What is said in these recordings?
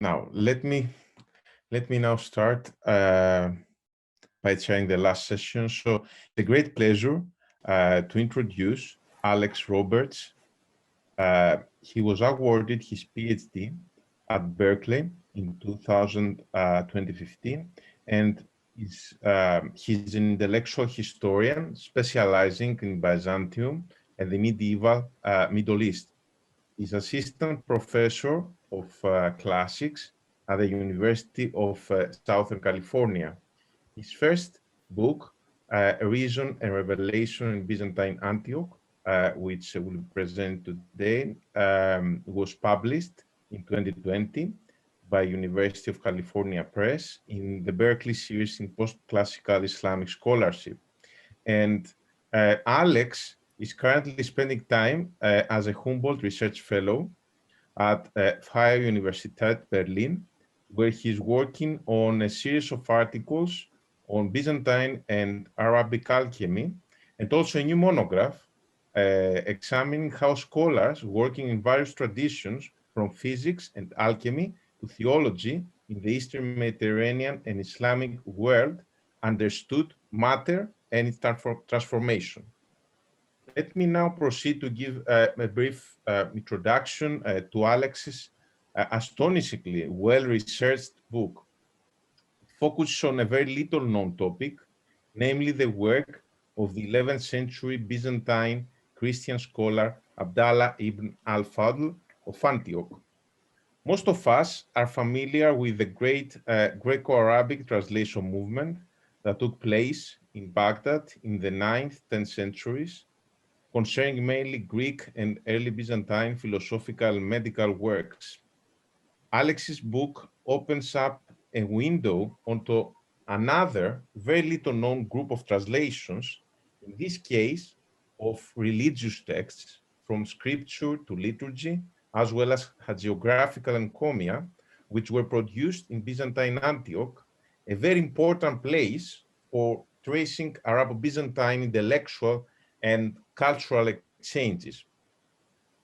Now, let me now start by sharing the last session. So it's a great pleasure to introduce Alex Roberts. He was awarded his PhD at Berkeley in 2015, and he's an intellectual historian specializing in Byzantium and the medieval Middle East. He's assistant professor of classics at the University of Southern California. His first book, Reason and Revelation in Byzantine Antioch, which we'll present today, was published in 2020 by University of California Press in the Berkeley series in post-classical Islamic scholarship. And Alex is currently spending time as a Humboldt Research Fellow at Freie Universität Berlin, where he's working on a series of articles on Byzantine and Arabic alchemy, and also a new monograph examining how scholars working in various traditions from physics and alchemy to theology in the Eastern Mediterranean and Islamic world understood matter and its transformation. Let me now proceed to give a brief introduction to Alex's astonishingly well-researched book. It focuses on a very little-known topic, namely the work of the 11th century Byzantine Christian scholar Abdallah ibn al-Fadl of Antioch. Most of us are familiar with the great Greco-Arabic translation movement that took place in Baghdad in the 9th, 10th centuries, concerning mainly Greek and early Byzantine philosophical and medical works. Alex's book opens up a window onto another very little known group of translations, in this case of religious texts from scripture to liturgy, as well as hagiographical encomia, which were produced in Byzantine Antioch, a very important place for tracing Arabo-Byzantine intellectual and cultural exchanges.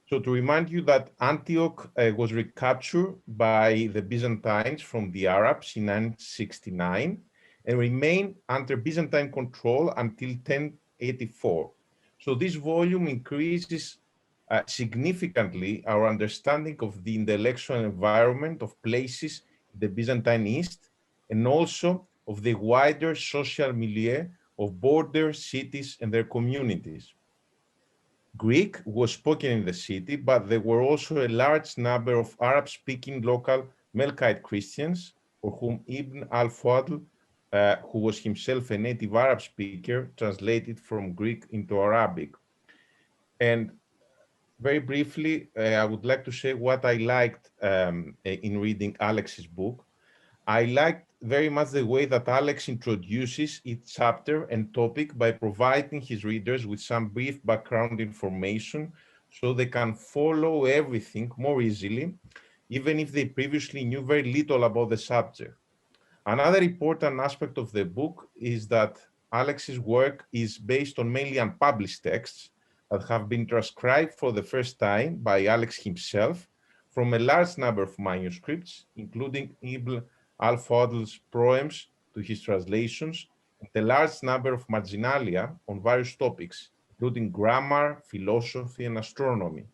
So to remind you that Antioch was recaptured by the Byzantines from the Arabs in 969 and remained under Byzantine control until 1084. So this volume increases significantly our understanding of the intellectual environment of places in the Byzantine East, and also of the wider social milieu of border cities and their communities. Greek was spoken in the city, but there were also a large number of Arab-speaking local Melkite Christians, for whom Ibn al-Fadl, who was himself a native Arab speaker, translated from Greek into Arabic. And very briefly, I would like to say what I liked in reading Alex's book. I liked very much the way that Alex introduces each chapter and topic by providing his readers with some brief background information so they can follow everything more easily, even if they previously knew very little about the subject. Another important aspect of the book is that Alex's work is based on mainly unpublished texts that have been transcribed for the first time by Alex himself from a large number of manuscripts, including Ibn al-Fadl's poems to his translations, and a large number of marginalia on various topics, including grammar, philosophy, and astronomy.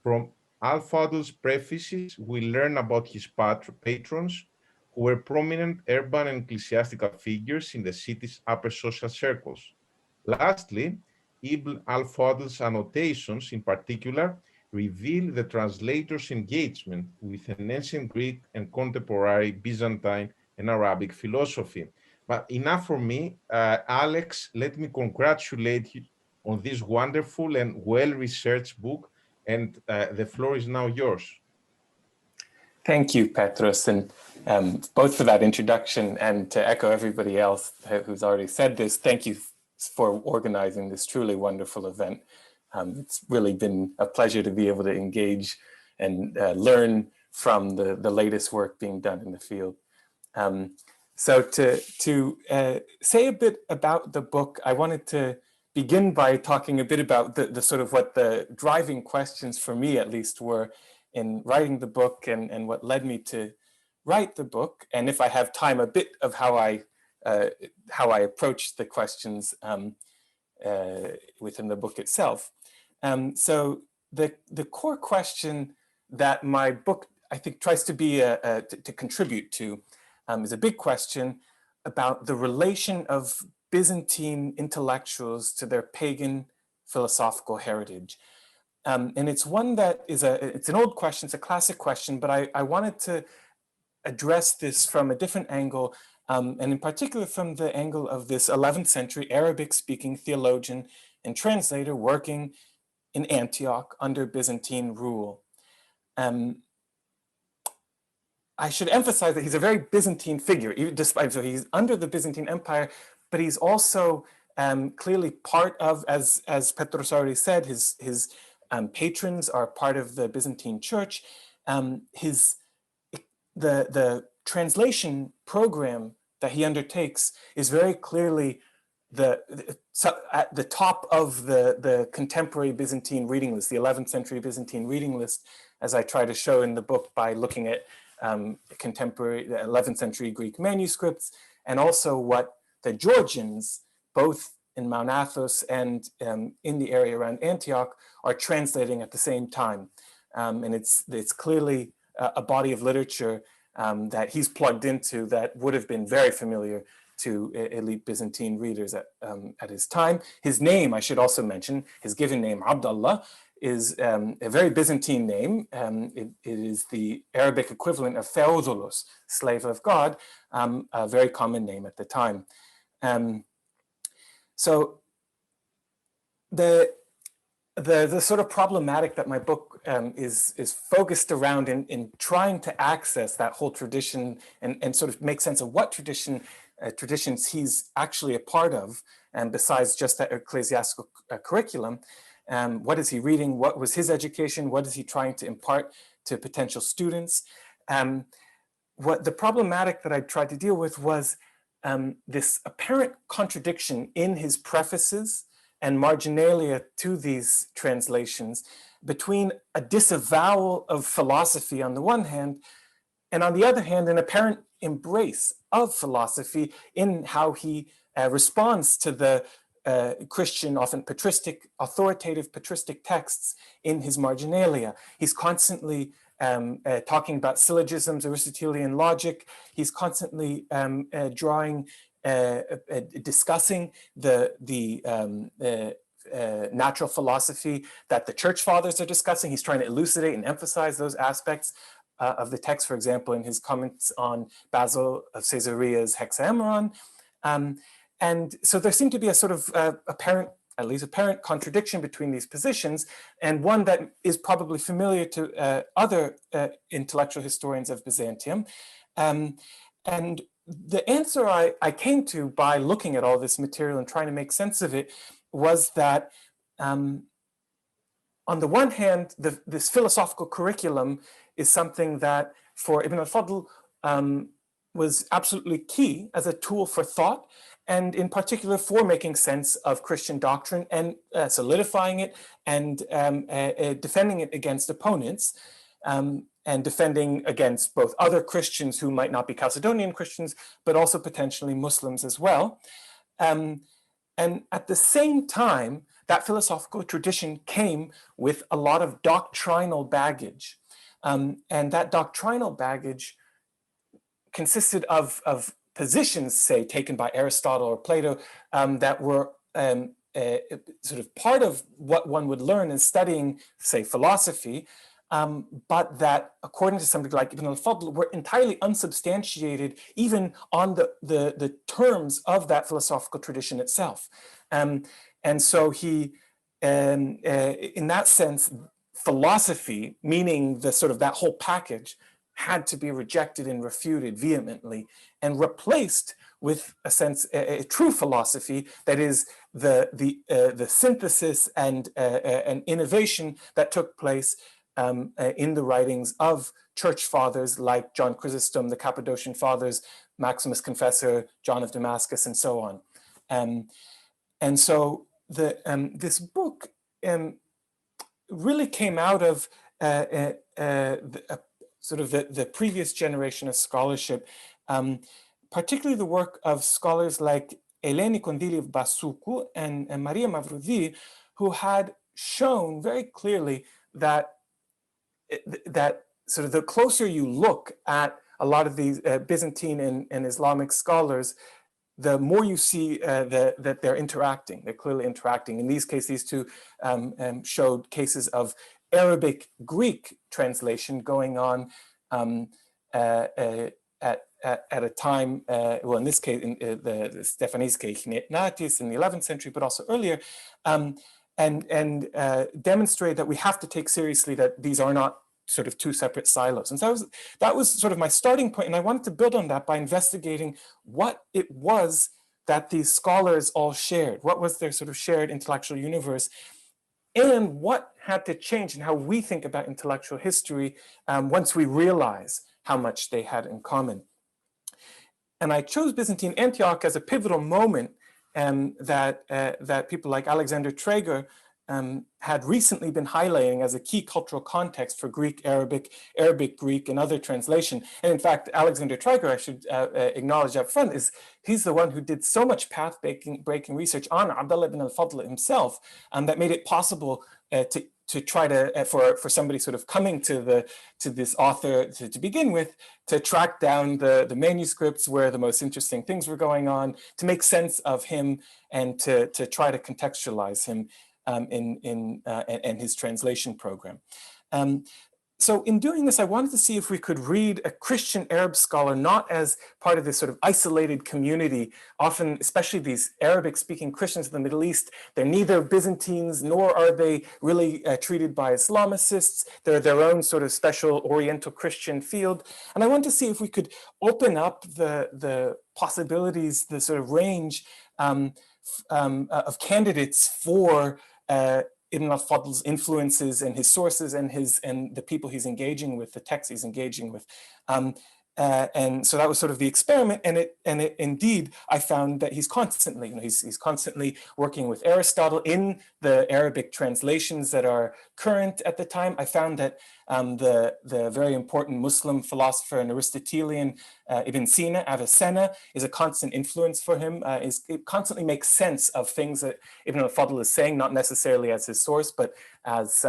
From al-Fadl's prefaces, we learn about his patrons, who were prominent urban and ecclesiastical figures in the city's upper social circles. Lastly, Ibn al-Fadl's annotations, in particular, reveal the translator's engagement with an ancient Greek and contemporary Byzantine and Arabic philosophy. But enough for me. Alex, let me congratulate you on this wonderful and well-researched book, and the floor is now yours. Thank you, Petros, and both for that introduction and to echo everybody else who's already said this, thank you for organizing this truly wonderful event. It's really been a pleasure to be able to engage and learn from the latest work being done in the field. So to say a bit about the book, I wanted to begin by talking a bit about the sort of what the driving questions for me at least were in writing the book and what led me to write the book, and if I have time, a bit of how I approach the questions within the book itself. So the core question that my book, I think, tries to be to contribute to is a big question about the relation of Byzantine intellectuals to their pagan philosophical heritage. And it's one that it's an old question, it's a classic question, but I wanted to address this from a different angle, and in particular from the angle of this 11th century Arabic-speaking theologian and translator working in Antioch under Byzantine rule. I should emphasize that he's a very Byzantine figure, even despite, so he's under the Byzantine Empire, but he's also clearly part of, as Petros already said, his patrons are part of the Byzantine Church. The translation program that he undertakes is very clearly at the top of the contemporary Byzantine reading list, the 11th century Byzantine reading list, as I try to show in the book by looking at contemporary 11th century Greek manuscripts, and also what the Georgians, both in Mount Athos and in the area around Antioch, are translating at the same time. And it's clearly a body of literature that he's plugged into that would have been very familiar to elite Byzantine readers at his time. His name, I should also mention, his given name, Abdallah, is a very Byzantine name. It is the Arabic equivalent of Theodolos, slave of God, a very common name at the time. So the sort of problematic that my book is focused around in trying to access that whole tradition and sort of make sense of what traditions he's actually a part of, and besides just that ecclesiastical curriculum. What is he reading? What was his education? What is he trying to impart to potential students? What the problematic that I tried to deal with was this apparent contradiction in his prefaces and marginalia to these translations between a disavowal of philosophy on the one hand, and on the other hand, an apparent embrace of philosophy in how he responds to the Christian, often patristic, authoritative patristic texts in his marginalia. He's constantly talking about syllogisms, Aristotelian logic. He's constantly discussing the natural philosophy that the church fathers are discussing. He's trying to elucidate and emphasize those aspects of the text, for example, in his comments on Basil of Caesarea's Hexameron. And so there seemed to be a sort of apparent contradiction between these positions, and one that is probably familiar to other intellectual historians of Byzantium. And the answer I came to by looking at all this material and trying to make sense of it was that on the one hand, this philosophical curriculum is something that for Ibn al-Fadl was absolutely key as a tool for thought, and in particular for making sense of Christian doctrine and solidifying it and defending it against opponents, and defending against both other Christians who might not be Chalcedonian Christians, but also potentially Muslims as well. And at the same time, that philosophical tradition came with a lot of doctrinal baggage. And that doctrinal baggage consisted of positions, say, taken by Aristotle or Plato, that were sort of part of what one would learn in studying, say, philosophy, but that, according to somebody like Ibn al-Fadl, were entirely unsubstantiated even on the terms of that philosophical tradition itself. And so he, in that sense, philosophy, meaning the sort of that whole package, had to be rejected and refuted vehemently and replaced with a sense, a true philosophy that is the synthesis and innovation that took place in the writings of church fathers like John Chrysostom, the Cappadocian fathers, Maximus Confessor, John of Damascus, and so on. And so this book really came out of sort of the previous generation of scholarship, particularly the work of scholars like Eleni Kondyliev-Basuku and Maria Mavroudi, who had shown very clearly that sort of the closer you look at a lot of these Byzantine and Islamic scholars, the more you see that they're interacting. They're clearly interacting. In these cases, these two showed cases of Arabic-Greek translation going on at a time, well, in this case, in the Stephaniske Natis in the 11th century, but also earlier, and demonstrate that we have to take seriously that these are not sort of two separate silos. And so that was sort of my starting point, and I wanted to build on that by investigating what it was that these scholars all shared. What was their sort of shared intellectual universe, and what had to change in how we think about intellectual history once we realize how much they had in common. And I chose Byzantine Antioch as a pivotal moment that people like Alexandre Traeger had recently been highlighting as a key cultural context for Greek, Arabic, Greek, and other translation. And in fact, Alexandre Traeger, I should acknowledge up front, he's the one who did so much path-breaking research on Abdallah ibn al-Fadl himself that made it possible to try to, for somebody sort of coming to this author to begin with, to track down the manuscripts where the most interesting things were going on, to make sense of him, and to try to contextualize him and his translation program. So in doing this, I wanted to see if we could read a Christian Arab scholar not as part of this sort of isolated community. Often, especially these Arabic-speaking Christians in the Middle East, they're neither Byzantines nor are they really treated by Islamicists. They're their own sort of special Oriental Christian field. And I wanted to see if we could open up the possibilities, the sort of range of candidates for Ibn al-Fadl's influences and his sources and the people he's engaging with, the texts he's engaging with. And so that was sort of the experiment, and it indeed, I found that he's constantly, he's constantly working with Aristotle in the Arabic translations that are current at the time. I found that the very important Muslim philosopher and Aristotelian Ibn Sina, Avicenna, is a constant influence for him. It constantly makes sense of things that Ibn al-Fadl is saying, not necessarily as his source, but as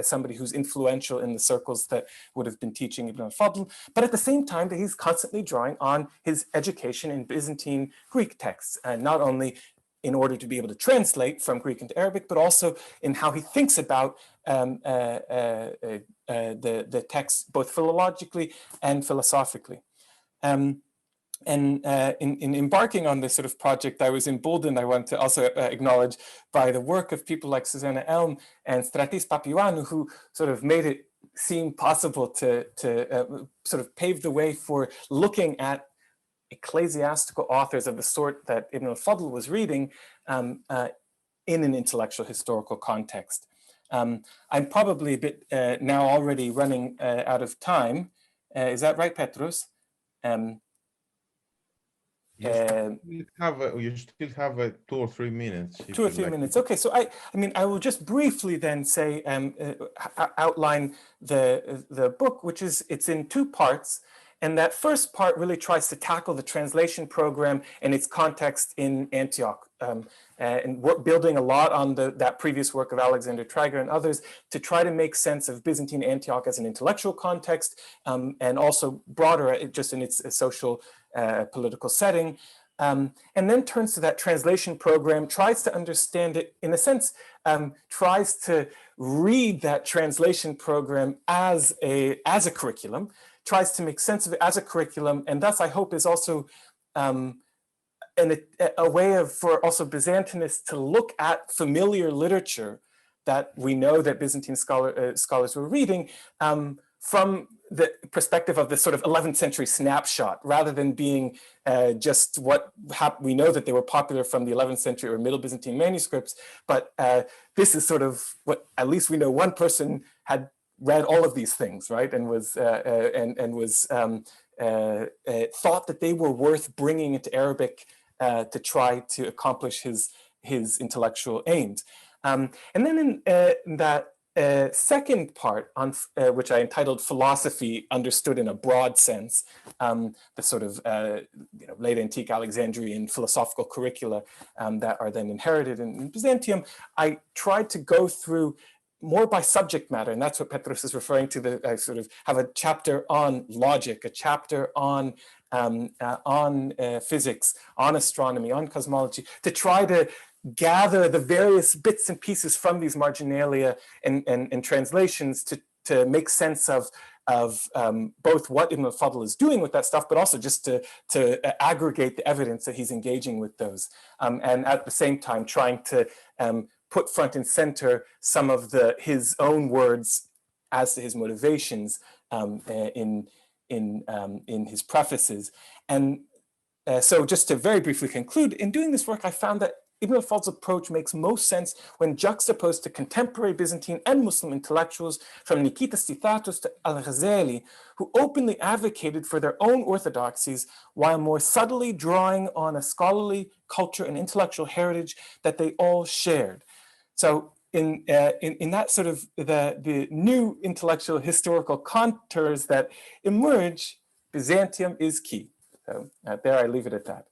somebody who's influential in the circles that would have been teaching Ibn al-Fadl. But at the same time, that he's constantly drawing on his education in Byzantine Greek texts, and not only in order to be able to translate from Greek into Arabic, but also in how he thinks about the text, both philologically and philosophically. In embarking on this sort of project, I was emboldened, I want to also acknowledge, by the work of people like Susanna Elm and Stratis Papioannou, who sort of made it seem possible to sort of pave the way for looking at ecclesiastical authors of the sort that Ibn al-Fadl was reading in an intellectual historical context. I'm probably a bit now already running out of time. Is that right, Petros? You still have 2 or 3 minutes. 2 or 3 minutes. Okay, so I mean, I will just briefly then say outline the book, which is, it's in 2 parts. And that first part really tries to tackle the translation program and its context in Antioch, and building a lot on that previous work of Alexandre Traeger and others to try to make sense of Byzantine Antioch as an intellectual context, and also broader just in its social political setting. And then turns to that translation program, tries to understand it, in a sense, tries to read that translation program as a curriculum, tries to make sense of it as a curriculum, and thus I hope is also a way for also Byzantinists to look at familiar literature that we know that Byzantine scholars were reading from the perspective of this sort of 11th century snapshot, rather than being just what we know that they were popular from the 11th century or Middle Byzantine manuscripts, but this is sort of what at least we know one person had read all of these things, right, and was thought that they were worth bringing into Arabic to try to accomplish his intellectual aims. And then in that second part, on which I entitled Philosophy Understood in a Broad Sense, the sort of late antique Alexandrian philosophical curricula that are then inherited in Byzantium, I tried to go through more by subject matter, and that's what Petros is referring to. I sort of have a chapter on logic, a chapter on physics, on astronomy, on cosmology, to try to gather the various bits and pieces from these marginalia and translations to make sense of both what Ibn al-Fadl is doing with that stuff, but also just to aggregate the evidence that he's engaging with those. And at the same time, trying to put front and center some of his own words as to his motivations in his prefaces. And so just to very briefly conclude, in doing this work, I found that Ibn al-Fadl's approach makes most sense when juxtaposed to contemporary Byzantine and Muslim intellectuals, from Nikitas Tithatos to al-Ghazali, who openly advocated for their own orthodoxies while more subtly drawing on a scholarly culture and intellectual heritage that they all shared. So in that sort of the new intellectual historical contours that emerge, Byzantium is key. So there I leave it at that.